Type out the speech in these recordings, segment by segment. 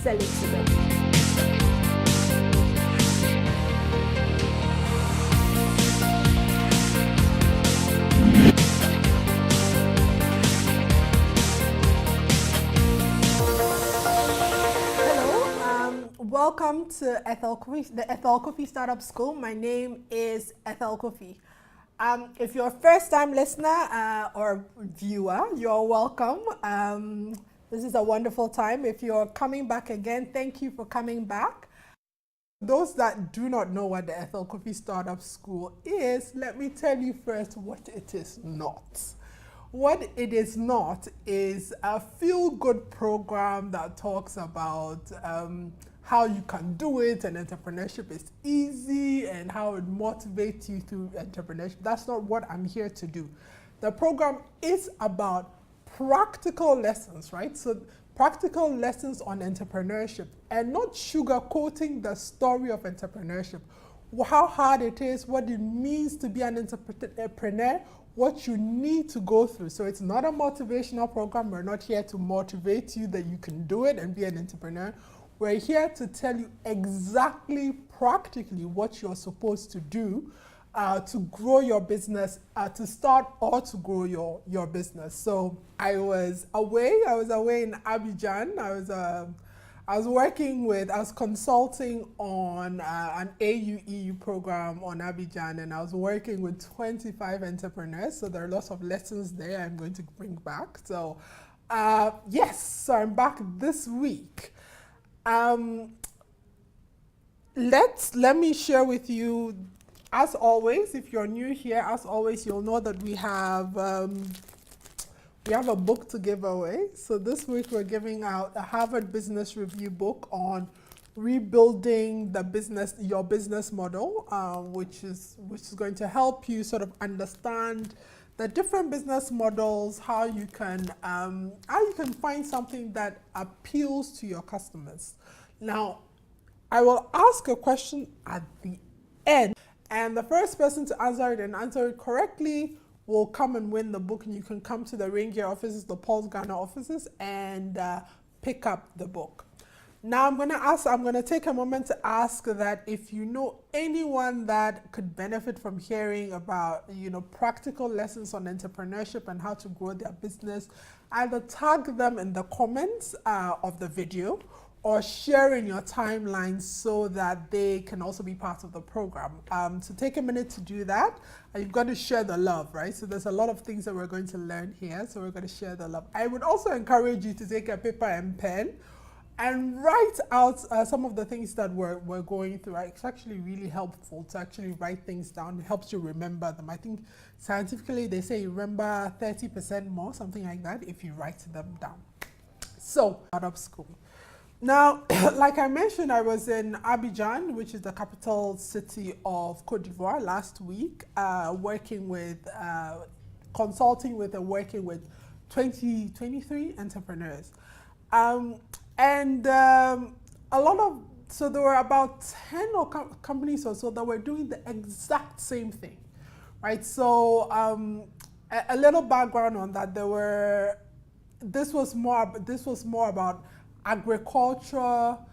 sell it to them. Welcome to Ethel Cofie, the Ethel Cofie Startup School. My name is Ethel Cofie. If you're a first-time listener or viewer, you're welcome. This is a wonderful time. If you're coming back again, thank you for coming back. Those that do not know what the Ethel Cofie Startup School is, let me tell you first what it is not. What it is not is a feel-good program that talks about how you can do it, and entrepreneurship is easy, and how it motivates you through entrepreneurship. That's not what I'm here to do. The program is about practical lessons, right? So practical lessons on entrepreneurship, and not sugarcoating the story of entrepreneurship. How hard it is, what it means to be an entrepreneur, what you need to go through. So it's not a motivational program. We're not here to motivate you that you can do it and be an entrepreneur. We're here to tell you exactly, practically, what you're supposed to do to grow your business, to start or to grow your business. So I was away in Abidjan. I was consulting on an AU-EU program on Abidjan, and I was working with 25 entrepreneurs. So there are lots of lessons there I'm going to bring back. So yes, so I'm back this week. Let me share with you, as always, if you're new here, as always, you'll know that we have a book to give away. So this week we're giving out a Harvard Business Review book on rebuilding your business model, which is going to help you sort of understand the different business models, how you can find something that appeals to your customers. Now, I will ask a question at the end, and the first person to answer it and answer it correctly will come and win the book, and you can come to the Raingear offices, the Paul's Ghana offices, and pick up the book. Now I'm going to take a moment to ask that if you know anyone that could benefit from hearing about, practical lessons on entrepreneurship and how to grow their business, either tag them in the comments of the video or share in your timeline so that they can also be part of the program. So take a minute to do that. You've got to share the love, right? So there's a lot of things that we're going to learn here, so we're going to share the love. I would also encourage you to take a paper and pen and write out some of the things that we're going through. It's actually really helpful to actually write things down. It helps you remember them. I think scientifically they say you remember 30% more, something like that, if you write them down. So, startup school. Now, like I mentioned, I was in Abidjan, which is the capital city of Cote d'Ivoire, last week, consulting with and working with 23 entrepreneurs. So there were about 10 companies or so that were doing the exact same thing, right? So a little background on that, this was more about agricultural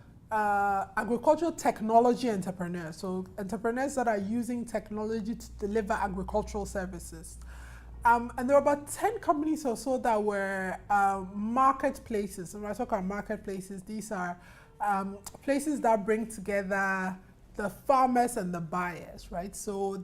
technology entrepreneurs. So entrepreneurs that are using technology to deliver agricultural services. And there were about 10 companies or so that were marketplaces. And when I talk about marketplaces, these are places that bring together the farmers and the buyers, right? So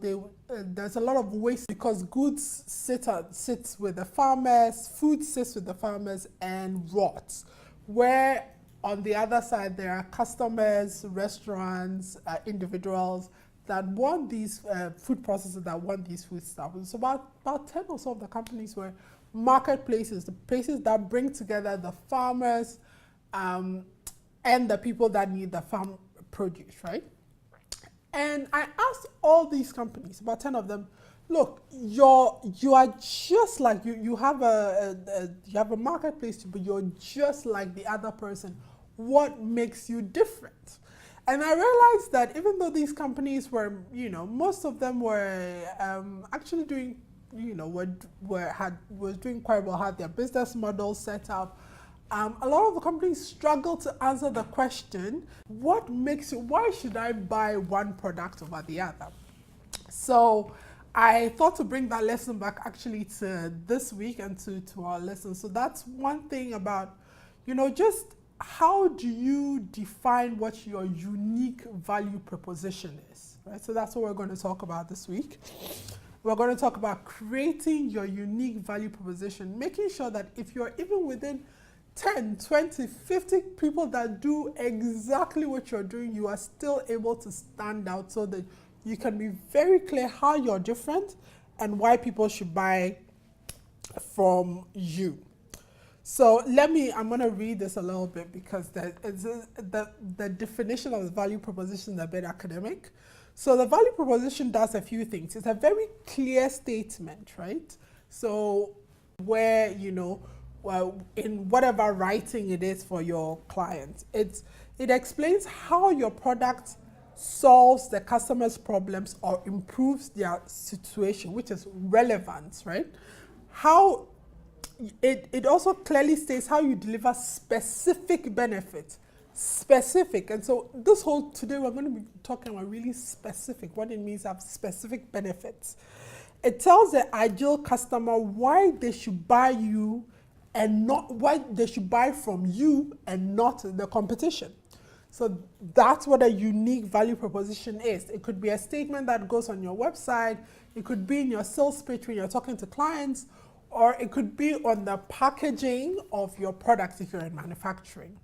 there's a lot of waste because goods sits with the farmers, food sits with the farmers, and rots. Where on the other side there are customers, restaurants, individuals that want these food processors, that want these food stuff. So about 10 or so of the companies were marketplaces, the places that bring together the farmers and the people that need the farm produce, right? And I asked all these companies, about 10 of them, look, you are just like, you have a marketplace, but you're just like the other person. What makes you different? And I realized that even though these companies were, most of them were actually doing, was doing quite well, had their business model set up, A lot of the companies struggle to answer the question, what makes you, why should I buy one product over the other? So I thought to bring that lesson back actually to this week and to our lesson. So that's one thing about, just how do you define what your unique value proposition is, right? So that's what we're going to talk about this week. We're going to talk about creating your unique value proposition, making sure that if you're even within 10, 20, 50 people that do exactly what you're doing, you are still able to stand out so that you can be very clear how you're different and why people should buy from you. So I'm going to read this a little bit because the definition of the value proposition is a bit academic. So the value proposition does a few things. It's a very clear statement, right? So where, well, in whatever writing it is for your client, it explains how your product solves the customer's problems or improves their situation, which is relevant, right? How it also clearly states how you deliver specific benefits. Specific. And so today we're going to be talking about really specific, what it means to have specific benefits. It tells the ideal customer why they should buy you and not why they should buy from you and not the competition. So that's what a unique value proposition is. It could be a statement that goes on your website, it could be in your sales pitch when you're talking to clients, or it could be on the packaging of your products if you're in manufacturing.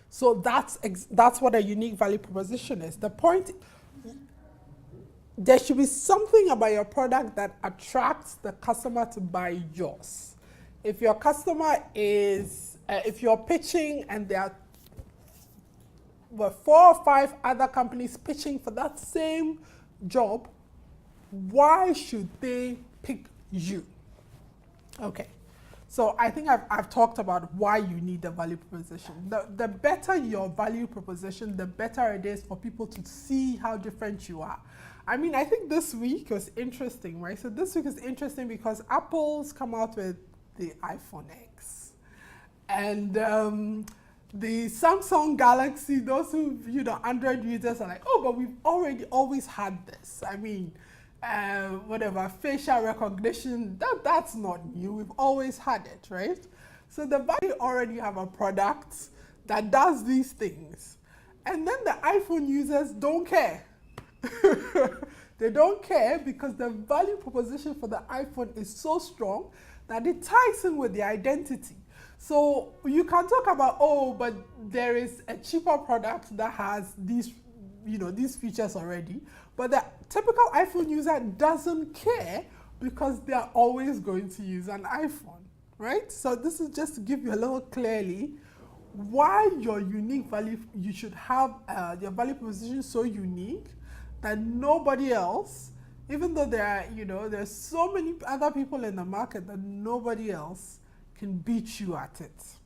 So that's what a unique value proposition is. The point, there should be something about your product that attracts the customer to buy yours. If your customer is, if you're pitching and there are 4 or 5 other companies pitching for that same job, why should they pick you? Okay, so I think I've talked about why you need a value proposition. The better your value proposition, the better it is for people to see how different you are. I mean, I think this week was interesting, right? So this week is interesting because Apple's come out with the iPhone X. And the Samsung Galaxy, those who, Android users are like, oh, but we've always had this. I mean, whatever, facial recognition, that's not new. We've always had it, right? So the value already have a product that does these things. And then the iPhone users don't care. They don't care because the value proposition for the iPhone is so strong that it ties in with the identity. So you can talk about, oh, but there is a cheaper product that has these, these features already. But the typical iPhone user doesn't care because they are always going to use an iPhone, right? So this is just to give you a little clearly why your unique value, you should have your value proposition so unique that nobody else, even though there are, there's so many other people in the market, that nobody else can beat you at it.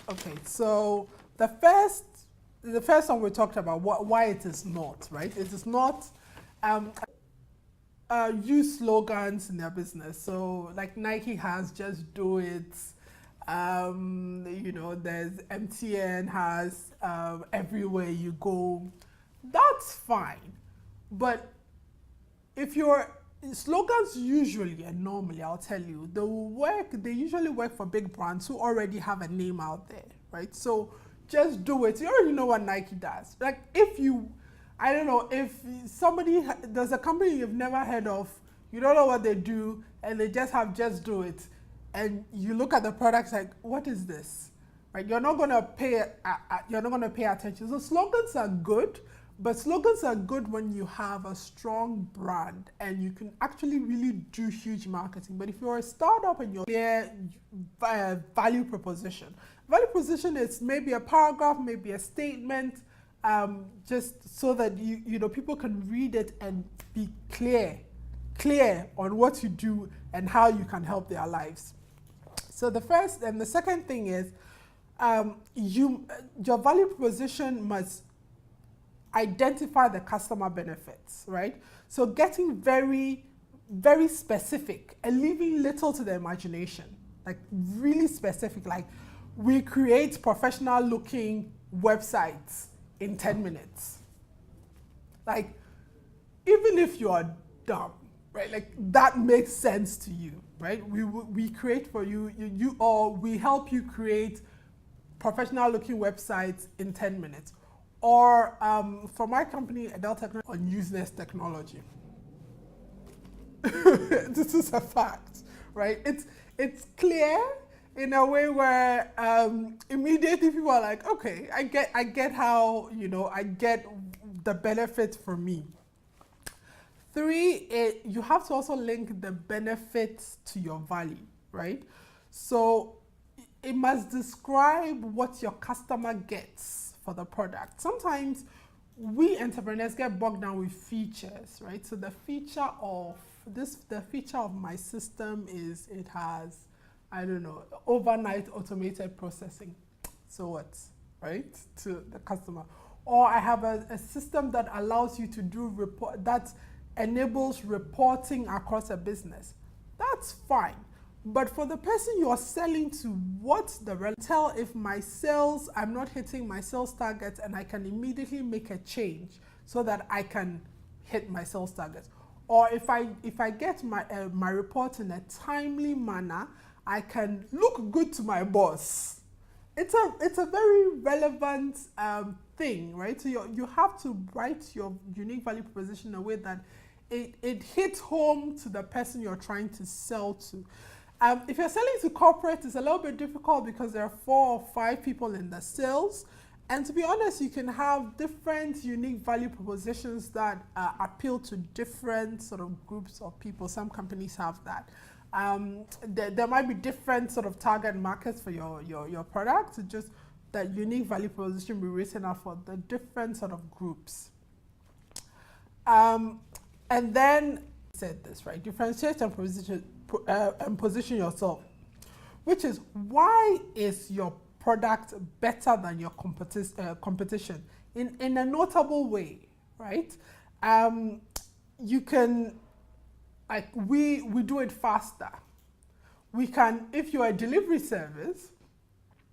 Okay, so the first one we talked about why it is not, right? It is not use slogans in their business. So like Nike has just do it. There's MTN has everywhere you go. That's fine. But if your slogans usually and normally, I'll tell you, they usually work for big brands who already have a name out there, right? So just do it. You already know what Nike does. Like if there's a company you've never heard of, you don't know what they do, and they just do it, and you look at the products like, what is this? Right? You're not gonna pay attention. So slogans are good, but slogans are good when you have a strong brand and you can actually really do huge marketing. But if you're a startup and you're clear value proposition is maybe a paragraph, maybe a statement, just so that people can read it and be clear on what you do and how you can help their lives. So the first and the second thing is your value proposition must identify the customer benefits, right? So getting very, very specific and leaving little to the imagination. like really specific, like we create professional looking websites in 10 minutes. Like, even if you are dumb, right? Like that makes sense to you, right? We create for you, or we help you create professional looking websites in 10 minutes. Or for my company, Ethel Technology, on useless technology. This is a fact, right? It's clear in a way where immediately people are like, okay, I get how, I get the benefit for me. 3, you have to also link the benefits to your value, right? So it must describe what your customer gets for the product. Sometimes we entrepreneurs get bogged down with features, right? So the feature of my system is it has, I don't know, overnight automated processing. So what, right? To the customer. Or I have a system that allows you to do report, that enables reporting across a business. That's fine. But for the person you're selling to, what's the tell if my sales, I'm not hitting my sales targets, and I can immediately make a change so that I can hit my sales targets. Or if I get my report in a timely manner, I can look good to my boss. It's a very relevant thing, right? So you have to write your unique value proposition in a way that it hits home to the person you're trying to sell to. If you're selling to corporate, it's a little bit difficult because there are 4 or 5 people in the sales. And to be honest, you can have different unique value propositions that appeal to different sort of groups of people. Some companies have that. There might be different sort of target markets for your product. It's just that unique value proposition will be written out for the different sort of groups. And then said this, right? Differentiate and position yourself, which is, why is your product better than your competition in a notable way, right? You can, like, we do it faster. We can, if you're a delivery service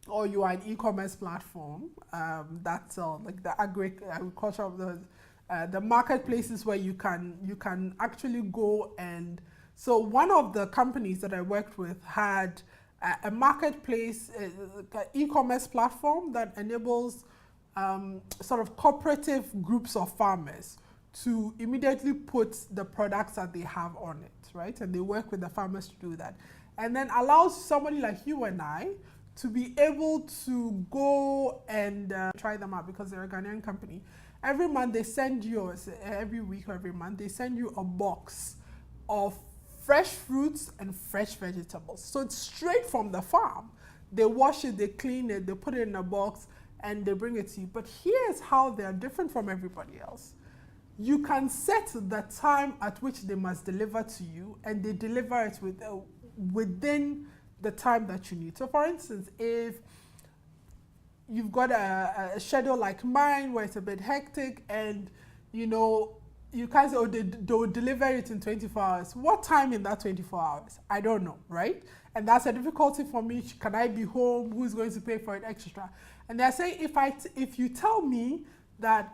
or you are an e-commerce platform, that's like the agriculture of the marketplaces where you can actually go. And so one of the companies that I worked with had a marketplace, e-commerce platform that enables sort of cooperative groups of farmers to immediately put the products that they have on it, right? And they work with the farmers to do that. And then allows somebody like you and I to be able to go and try them out, because they're a Ghanaian company. Every month they send you, every week or every month, they send you a box of fresh fruits and fresh vegetables. So it's straight from the farm. They wash it, they clean it, they put it in a box, and they bring it to you. But here's how they're different from everybody else. You can set the time at which they must deliver to you, and they deliver it within the time that you need. So for instance, if you've got a schedule like mine where it's a bit hectic, and you can't say, oh, they'll deliver it in 24 hours. What time in that 24 hours? I don't know, right? And that's a difficulty for me. Can I be home? Who's going to pay for it extra? And they're saying, if you tell me that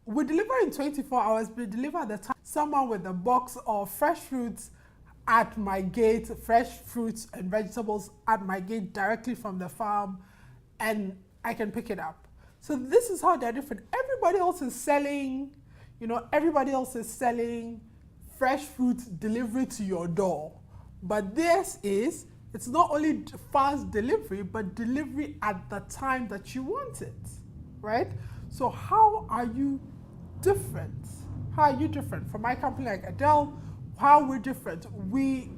we deliver in 24 hours, we deliver at the time, someone with a box of fresh fruits at my gate, fresh fruits and vegetables at my gate directly from the farm, and I can pick it up. So this is how they're different. Everybody else is selling, fresh fruit delivery to your door. But it's not only fast delivery, but delivery at the time that you want it, right? So how are you different? How are you different? For my company like Ethel, how we're different, we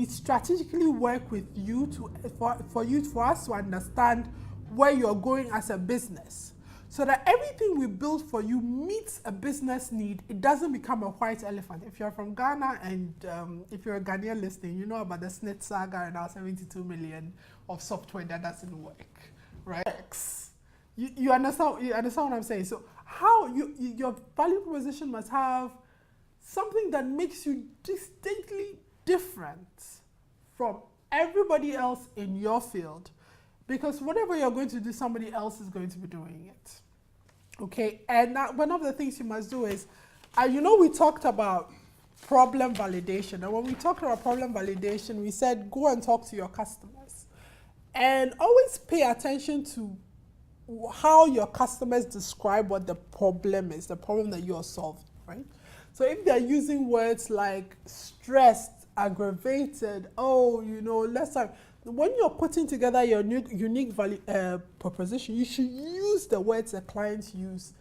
strategically work with you for us to understand where you're going as a business, so that everything we build for you meets a business need. It doesn't become a white elephant. If you're from Ghana and if you're a Ghanaian listening, you know about the SNIT saga and our 72 million of software that doesn't work, right? You understand what I'm saying? So how your value proposition must have something that makes you distinctly different from everybody else in your field, because whatever you're going to do, somebody else is going to be doing it. Okay, and that, one of the things you must do is, we talked about problem validation. And when we talked about problem validation, we said go and talk to your customers. And always pay attention to how your customers describe what the problem is, the problem that you're solving, right? So if they're using words like stressed, aggravated, less time, when you're putting together your unique value proposition, you should use the words the clients use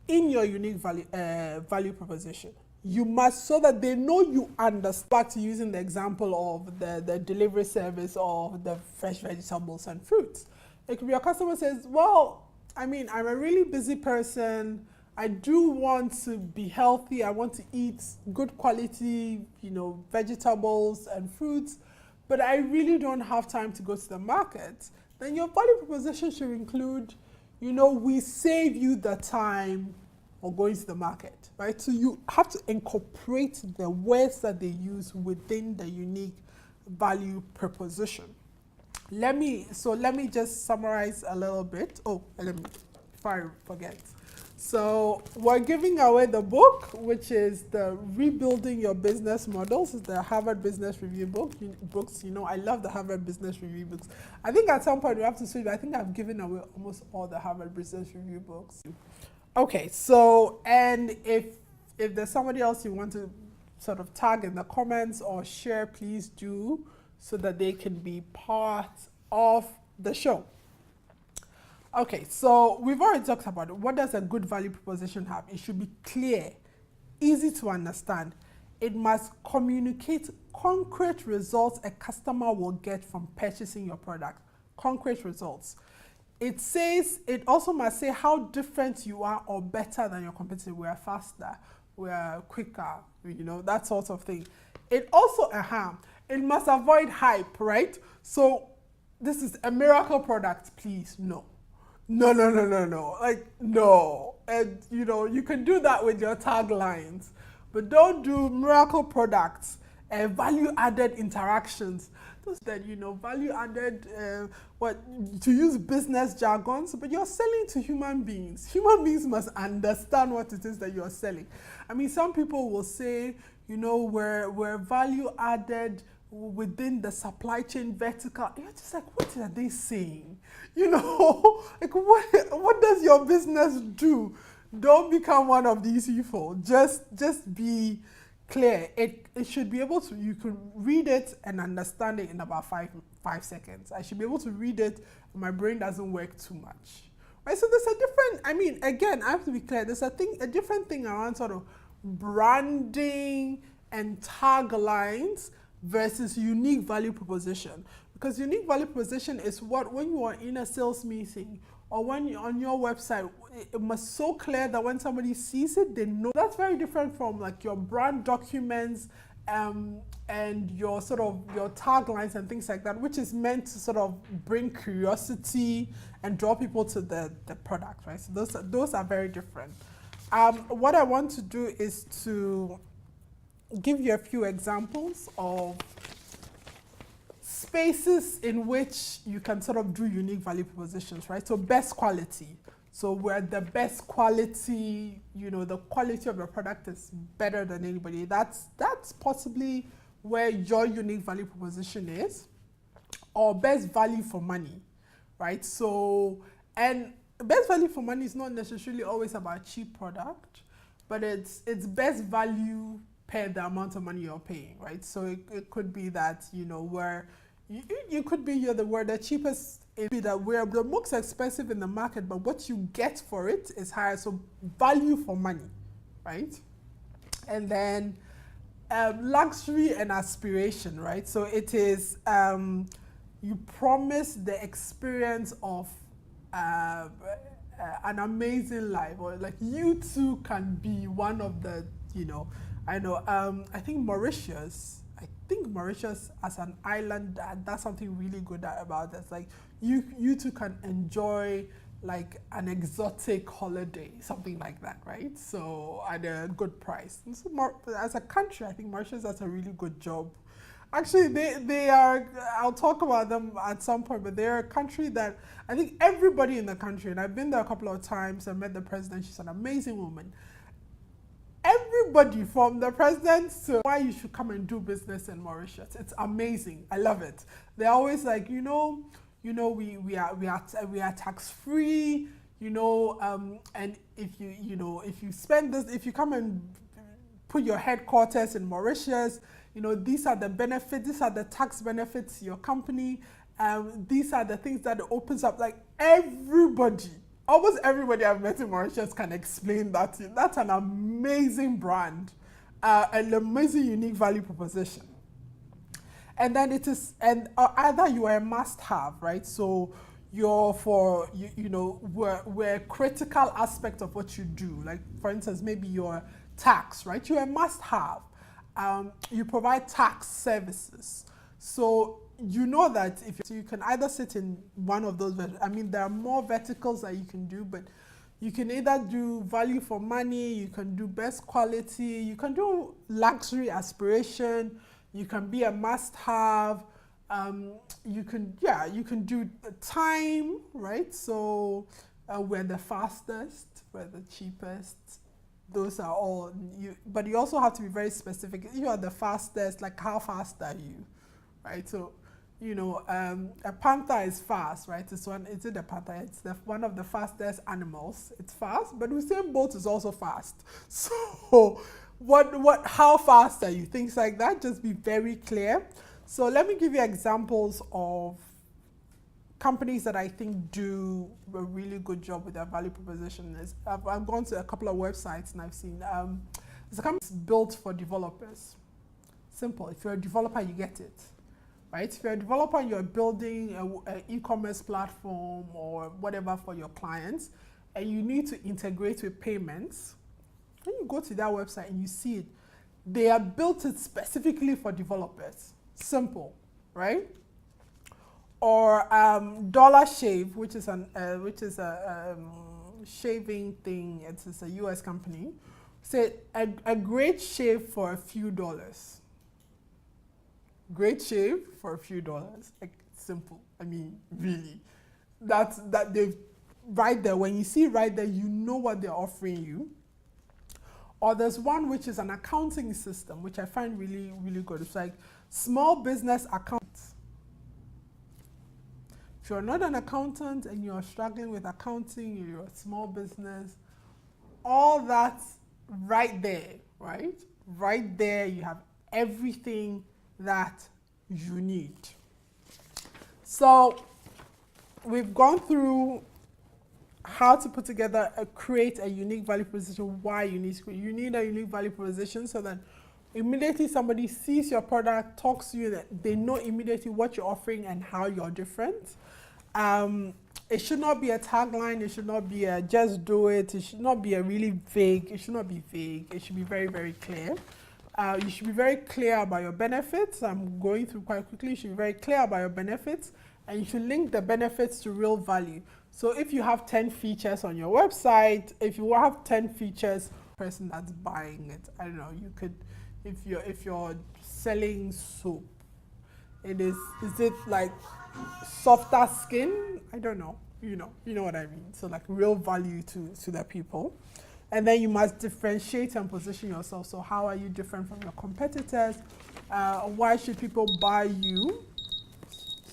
in your unique value proposition. You must, so that they know you understand. Back to using the example of the delivery service of the fresh vegetables and fruits. It could be your customer says, well, I'm a really busy person. I do want to be healthy. I want to eat good quality, vegetables and fruits, but I really don't have time to go to the market. Then your value proposition should include, we save you the time of going to the market, right? So you have to incorporate the words that they use within the unique value proposition. Let me just summarize a little bit. Before I forget. So we're giving away the book, which is the Rebuilding Your Business Models. It's the Harvard Business Review books. I love the Harvard Business Review books. I think at some point we have to switch, but I think I've given away almost all the Harvard Business Review books. Okay, so, and if there's somebody else you want to sort of tag in the comments or share, please do, so that they can be part of the show. Okay, so we've already talked about it. What does a good value proposition have? It should be clear, easy to understand. It must communicate concrete results a customer will get from purchasing your product. Concrete results. It also must say how different you are or better than your competitor. We are faster, we are quicker, that sort of thing. It also, it must avoid hype, right? So this is a miracle product, please, no. No. And you can do that with your taglines, but don't do miracle products and value added interactions. Those that, value added, to use business jargons, but you're selling to human beings. Human beings must understand what it is that you're selling. Some people will say, we're value added within the supply chain vertical. You're just like, what are they saying? What does your business do? Don't become one of these people. Just be clear. It should be able to, you can read it and understand it in about five seconds. I should be able to read it and my brain doesn't work too much. Right? So there's a different, again, I have to be clear, there's a different thing around sort of branding and taglines versus unique value proposition. Because unique value proposition is when you are in a sales meeting or when you're on your website, it must so clear that when somebody sees it, they know. That's very different from like your brand documents and your taglines and things like that, which is meant to sort of bring curiosity and draw people to the product, right? So those are very different. What I want to do is to give you a few examples of spaces in which you can sort of do unique value propositions, right? So best quality. So where the best quality, the quality of your product is better than anybody. That's possibly where your unique value proposition is. Or best value for money, right? So, and best value for money is not necessarily always about cheap product, but it's best value per the amount of money you're paying, right? So it could be that, where you could be the cheapest, it be that we're the most expensive in the market, but what you get for it is higher. So value for money, right? And then luxury and aspiration, right? So it is, you promise the experience of an amazing life, or like you too can be one of the, I think Mauritius as an island, that's something really good about this. Like you too can enjoy like an exotic holiday, something like that, right? So at a good price. And so as a country, I think Mauritius does a really good job Actually, they are, I'll talk about them at some point, but they're a country that I think everybody in the country, and I've been there a couple of times, I met the president, she's an amazing woman. Everybody from the president to why you should come and do business in Mauritius. It's amazing. I love it. They're always like, we are tax free, and if if you spend this, if you come and put your headquarters in Mauritius, these are the benefits, these are the tax benefits to your company. These are the things that it opens up. Like everybody, almost everybody I've met in Mauritius can explain that to you. That's an amazing brand, an amazing unique value proposition. And then it is, and either you are a must-have, right? So you're for, we're a critical aspect of what you do. Like for instance, maybe your tax, right? You're a must-have. You provide tax services. So you know that so you can either sit in one of those, I mean, there are more verticals that you can do, but you can either do value for money, you can do best quality, you can do luxury aspiration, you can be a must-have, you can do time, right? So we're the fastest, we're the cheapest. Those are all, but you also have to be very specific. You are the fastest, like how fast are you, right? So, a panther is fast, right? It's a panther. It's one of the fastest animals. It's fast, but Usain Bolt is also fast. So, how fast are you? Things like that. Just be very clear. So let me give you examples of companies that I think do a really good job with their value proposition. I've gone to a couple of websites and I've seen there's a company built for developers. Simple. If you're a developer, you get it, right? If you're a developer and you're building an e-commerce platform or whatever for your clients, and you need to integrate with payments, when you go to that website and you see it, they are built it specifically for developers. Simple, right? Or Dollar Shave, which is a shaving thing. It's a US company. Say a great shave for a few dollars. Great shave for a few dollars. Like simple. I mean, really, that they've right there. When you see right there, you know what they're offering you. Or there's one which is an accounting system, which I find really, really good. It's like small business accounts. If you're not an accountant and you're struggling with accounting, you're a small business, all that's right there, right? Right there, you have everything that you need. So we've gone through how to put together, create a unique value proposition, why you need a unique value proposition so that immediately somebody sees your product, talks to you, that they know immediately what you're offering and how you're different. It should not be a tagline, it should not be a just do it, it should not be a really vague, it should not be vague, it should be very, very clear. You should be very clear about your benefits. I'm going through quite quickly. You should be very clear about your benefits and you should link the benefits to real value. So if you have 10 features on your website, if you have 10 features, person that's buying it, I don't know, you could, if you're selling soap, is it like softer skin? I don't know, you know what I mean. So like real value to the people. And then you must differentiate and position yourself. So how are you different from your competitors? Why should people buy you?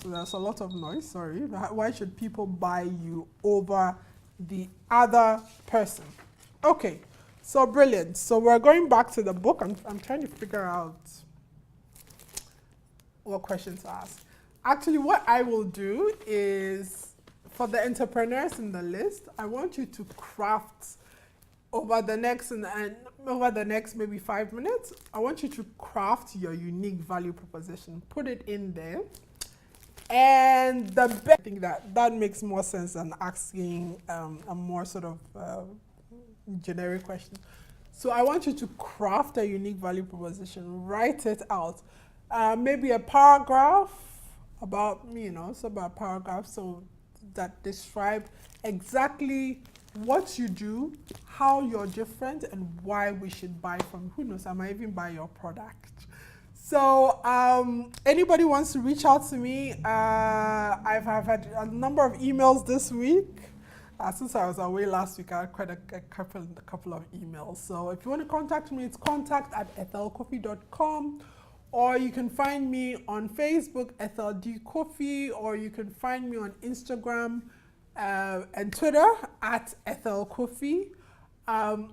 So there's a lot of noise, sorry. Why should people buy you over the other person? Okay, so brilliant. So we're going back to the book. I'm trying to figure out what questions to ask. Actually, what I will do is, for the entrepreneurs in the list, I want you to craft over the next maybe 5 minutes, I want you to craft your unique value proposition. Put it in there. And I think that makes more sense than asking a more sort of generic question. So I want you to craft a unique value proposition. Write it out. Maybe a paragraph about, it's about a paragraph so that describe exactly what you do, how you're different, and why we should buy from. Who knows, I might even buy your product. So anybody wants to reach out to me, I've had a number of emails this week. Since I was away last week, I had quite a couple of emails. So if you want to contact me, it's contact@ethelcofie.com, or you can find me on Facebook, Ethel D. Cofie, or you can find me on Instagram and Twitter @EthelCofie.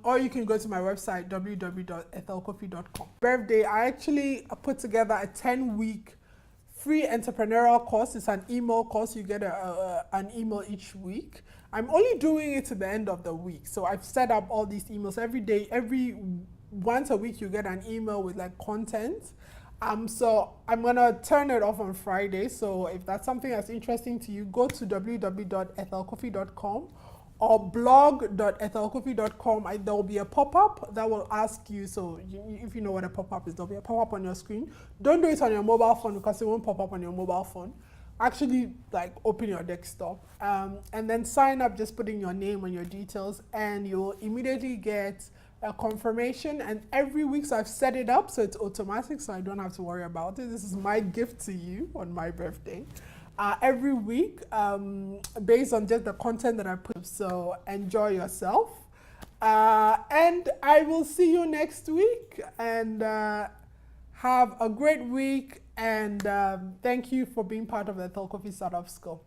Or you can go to my website, www.ethelcofie.com. Birthday, I actually put together a 10-week free entrepreneurial course. It's an email course. You get an email each week. I'm only doing it to the end of the week. So I've set up all these emails every day. Once a week, you get an email with like content. So I'm going to turn it off on Friday. So if that's something that's interesting to you, go to www.ethelcofie.com or blog.ethelcofie.com. There will be a pop-up that will ask you, so if you know what a pop-up is, there'll be a pop-up on your screen. Don't do it on your mobile phone because it won't pop up on your mobile phone. Actually, like, open your desktop and then sign up, just putting your name and your details, and you'll immediately get a confirmation. And every week, so I've set it up so it's automatic, so I don't have to worry about it. This is my gift to you on my birthday. Every week, based on just the content that I put. So enjoy yourself. And I will see you next week. And have a great week. And thank you for being part of the Ethel Cofie Startup School.